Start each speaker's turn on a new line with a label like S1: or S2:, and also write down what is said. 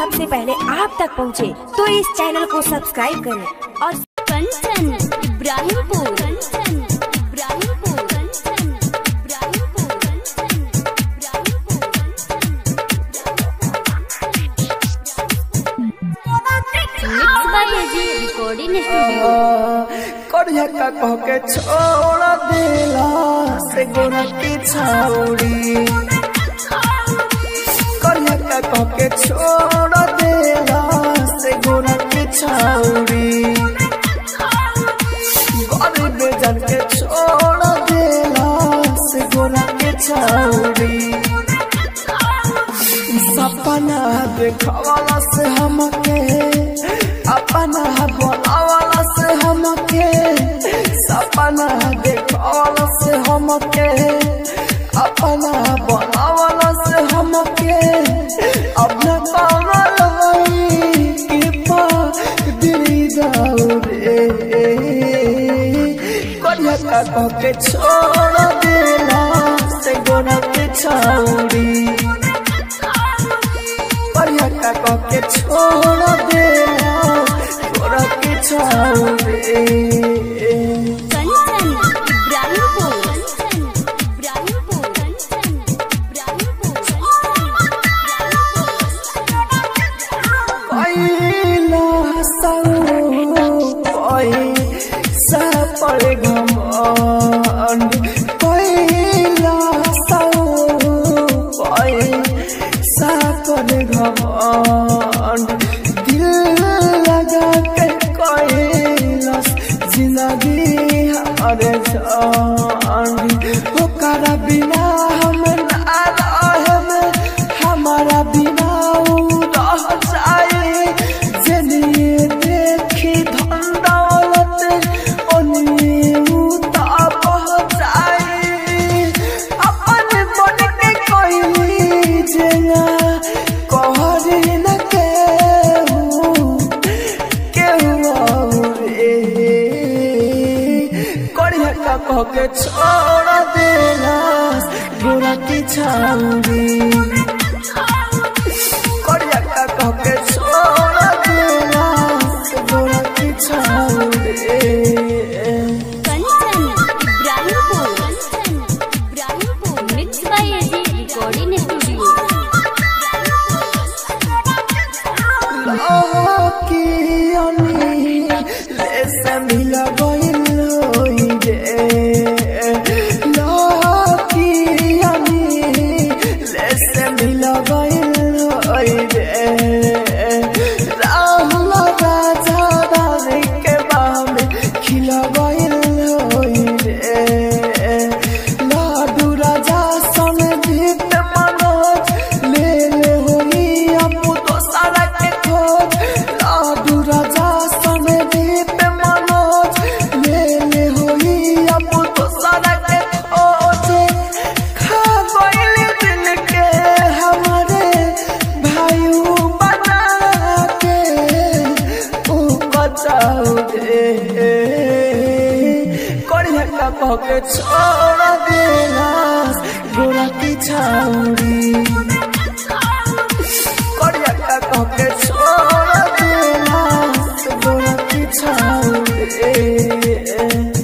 S1: सबसे पहले आप तक पहुंचे, तो इस चैनल को सब्सक्राइब करें और
S2: कंचन इब्राहिमपुर रिकॉर्डिंग स्टूडियो।
S3: करिया का कह के छोड़ देला से गोरा की छाउड़ी, करिया का कह के छोड़ देला से गोरा की छाउड़ी, गरीब जन के छोड़ देला से गोरा की छाउड़ी। सपना देखावाला से हमके, अपना बोलावाला से हमके, सपना देखावाला से हमके, अपना बोलावाला से हमके, अपना पावल होई कि पा दिली जाऊ रे। करिया का कह के छोड़ देला से गोरा के छाउड़ी, करिया का कह के छोड़ देला गोरा के छाउड़ी। दिल लगा के कैलस जिंदगी हमारे जान, ओकरा बिना हम ना रहब, हमारा बिना उ रह जाए। जनिए देखी धन दौलत ओनिए उ ता बह जाए। अपन मन के कोई जेना कहरी न कह के छोड़ देला गोरा की छाउड़ी, करिया का कह के छोड़ देला गोरा की छाउड़ी।
S2: Kanchan Ibrahimpur mix by AG recording studio.
S3: की अनी ले से मिला गइल होई रे, की अनी ले से मिला गइल होई रे। राहुल राजा रानी के बाम खिला गइल होई रे। लाडू राजा संदीप मनोज ले ले होई अपू तो सारा के खोज। लाडू राजा संदीप मनोज ले ले होई अपू तो सारा के खोज। खा गइल दिल के हमारे भाइयों बना के उ बचाओ रे। करिया का कह के छोड़ देला गोरा की छाउड़ी, करिया का कह के छोड़ देला गोरा की छाउड़ी।